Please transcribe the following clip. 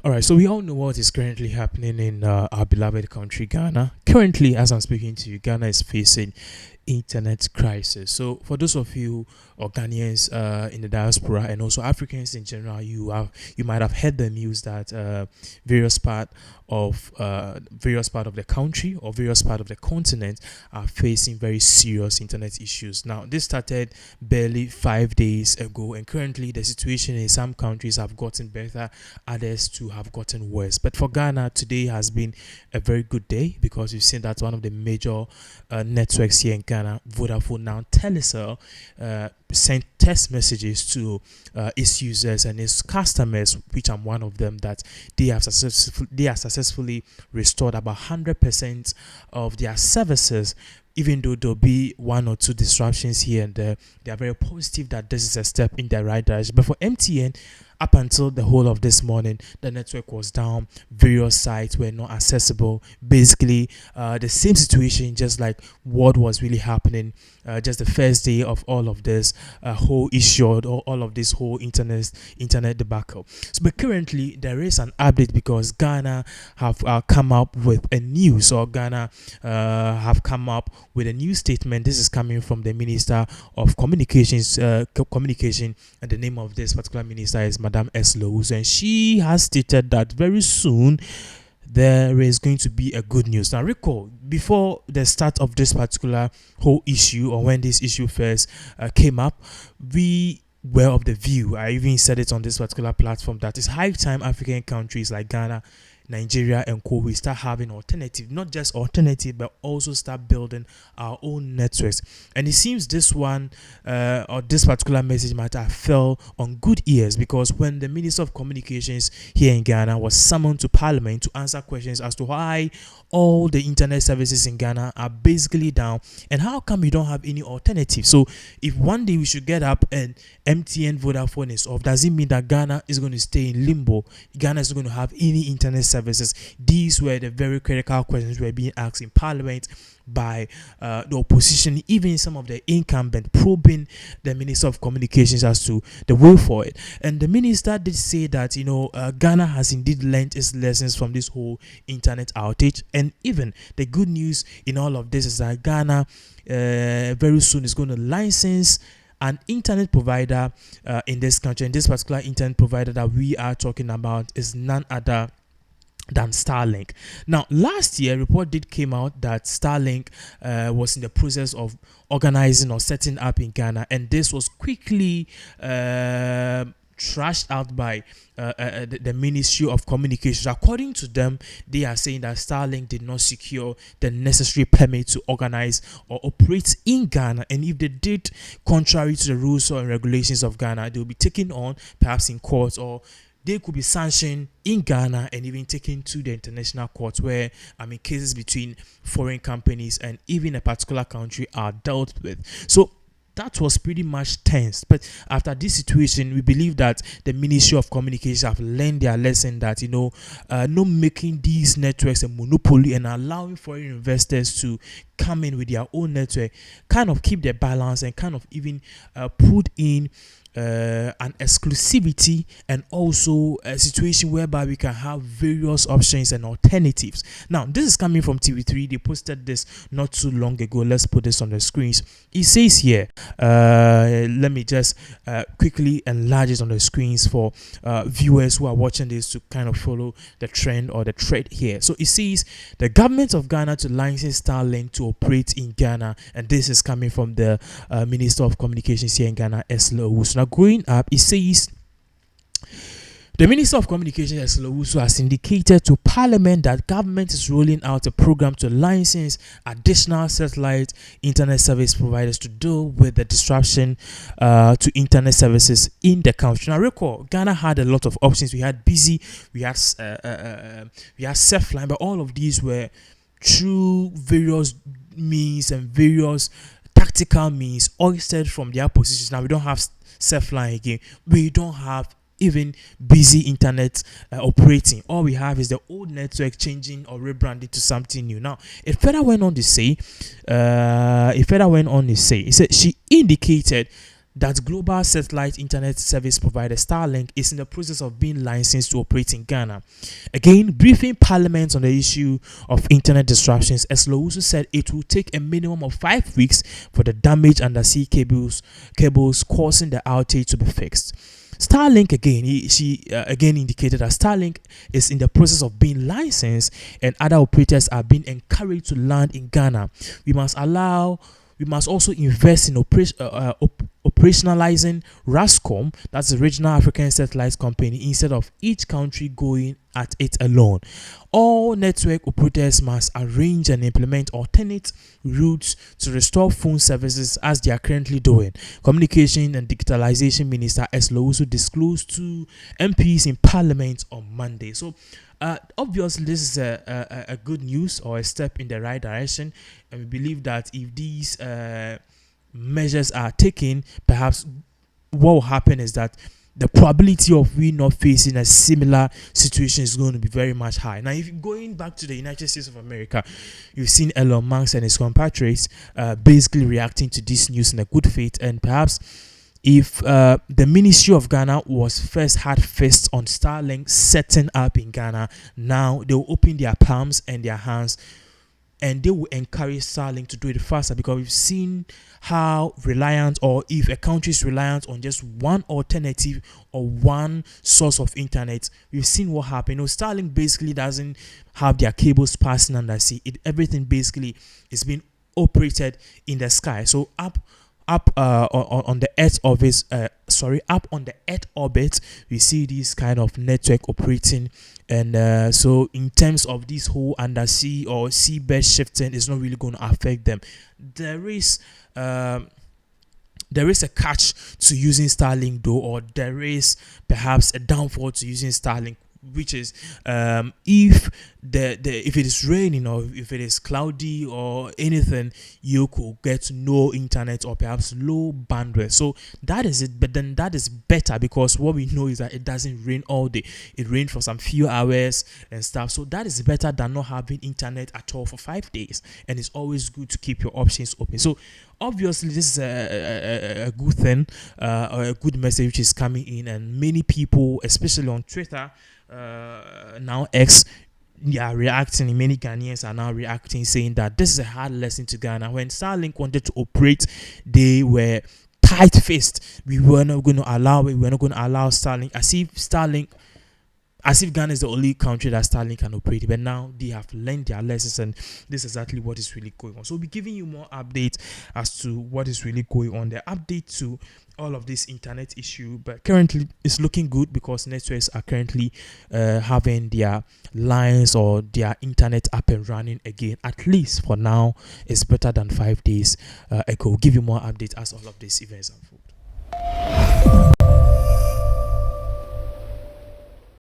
All right, so we all know what is currently happening in our beloved country, Ghana. Currently, as I'm speaking to you, Ghana is facing internet crisis. So, for those of you or Ghanaians in the diaspora and also Africans in general, you might have heard the news that various part of the country or various part of the continent are facing very serious internet issues. Now, this started barely 5 days ago, and currently the situation in some countries have gotten better, others too have gotten worse. But for Ghana, today has been a very good day because we've seen that one of the major networks here in Ghana, Vodafone, now Telecel, sent text messages to its users and its customers, which I'm one of them, that they are successfully restored about 100% of their services. Even though there'll be one or two disruptions here and there, they are very positive that this is a step in the right direction. But for MTN, up until the whole of this morning, the network was down. Various sites were not accessible. Basically, the same situation, just like what was really happening just the first day of all of this whole issue, or all of this whole internet debacle. So, but currently, there is an update because Ghana have come up with a news, or Ghana have come up with a new statement. This is coming from the Minister of Communications, and the name of this particular minister is Madam Elon, and she has stated that very soon there is going to be a good news. Now, recall, before the start of this particular whole issue, or when this issue first came up, we were of the view, I even said it on this particular platform, that it's high time African countries like Ghana, Nigeria and co, we start having alternative, not just alternative, but also start building our own networks. And it seems this one or this particular message might have fell on good ears, because when the Minister of Communications here in Ghana was summoned to Parliament to answer questions as to why all the internet services in Ghana are basically down and how come we don't have any alternative. So if one day we should get up and MTN Vodafone is off, does it mean that Ghana is going to stay in limbo? Ghana is going to have any internet services? These were the very critical questions were being asked in Parliament by the opposition, even some of the incumbent, probing the Minister of Communications as to the way for it. And the minister did say that Ghana has indeed learned its lessons from this whole internet outage. And even the good news in all of this is that Ghana very soon is going to license an internet provider in this country. And this particular internet provider that we are talking about is none other than StarLink. Now, last year, a report did came out that StarLink was in the process of organizing or setting up in Ghana, and this was quickly trashed out by the Ministry of Communications. According to them, they are saying that StarLink did not secure the necessary permit to organize or operate in Ghana, and if they did contrary to the rules or regulations of Ghana, they will be taken on perhaps in court, or they could be sanctioned in Ghana and even taken to the international court, where cases between foreign companies and even a particular country are dealt with. So that was pretty much tense. But after this situation, we believe that the Ministry of Communications have learned their lesson, that not making these networks a monopoly and allowing foreign investors to come in with their own network, kind of keep their balance and kind of even put in an exclusivity, and also a situation whereby we can have various options and alternatives. Now, this is coming from TV3. They posted this not too long ago. Let's put this on the screens. It says here, let me just quickly enlarge it on the screens for viewers who are watching this to kind of follow the trend or the thread here. So it says the government of Ghana to license StarLink to operate in Ghana, and this is coming from the Minister of Communications here in Ghana, Elon. So now going up, it says the Minister of Communications, Elon, has indicated to Parliament that government is rolling out a program to license additional satellite internet service providers to deal with the disruption to internet services in the country. Now, recall, Ghana had a lot of options. We had Busy, we had Surfline, but all of these were through various means and various tactical means oystered from their positions. Now we don't have Surfline again. We don't have even Busy internet operating. All we have is the old network changing or rebranding to something new. Now, it further went on to say, it said she indicated that global satellite internet service provider StarLink is in the process of being licensed to operate in Ghana. Again, briefing Parliament on the issue of internet disruptions, Eslohusu said it will take a minimum of 5 weeks for the damaged undersea cables causing the outage to be fixed. StarLink she again indicated that StarLink is in the process of being licensed and other operators are being encouraged to land in Ghana. We must also invest in operationalizing RASCOM, that's the Regional African Satellite Company, instead of each country going at it alone. All network operators must arrange and implement alternate routes to restore phone services as they are currently doing. Communication and Digitalization Minister Eslohusu disclosed to MPs in Parliament on Monday. So obviously this is a good news or a step in the right direction, and we believe that if these measures are taken, perhaps what will happen is that the probability of we not facing a similar situation is going to be very much high. Now, if you're going back to the United States of America, you've seen Elon Musk and his compatriots basically reacting to this news in a good faith, and perhaps if the Ministry of Ghana had first on StarLink setting up in Ghana, now they will open their palms and their hands and they will encourage StarLink to do it faster, because we've seen how reliant, or if a country is reliant on just one alternative or one source of internet, we've seen what happened. StarLink basically doesn't have their cables passing under sea. Everything basically is being operated in the sky. So up on the Earth orbit, up on the Earth orbit, we see this kind of network operating, and so in terms of this whole undersea or seabed shifting, it's not really going to affect them. There is a catch to using Starlink though, or there is perhaps a downfall to using Starlink, which is if if it is raining or if it is cloudy or anything, you could get no internet or perhaps low bandwidth. So that is it, but then that is better, because what we know is that it doesn't rain all day. It rains for some few hours and stuff. So that is better than not having internet at all for 5 days, and it's always good to keep your options open. So obviously this is a good thing, or a good message which is coming in, and many people, especially on Twitter, now X, are reacting. Many Ghanaians are now reacting, saying that this is a hard lesson to Ghana. When StarLink wanted to operate, they were tight-faced. We were not going to allow it. We were not going to allow StarLink, as if Ghana is the only country that StarLink can operate. But now they have learned their lessons, and this is exactly what is really going on. So we'll be giving you more updates as to what is really going on. The update to all of this internet issue, but currently it's looking good, because networks are currently having their lines or their internet up and running again. At least for now, it's better than 5 days ago. We'll give you more updates as all of these events unfold.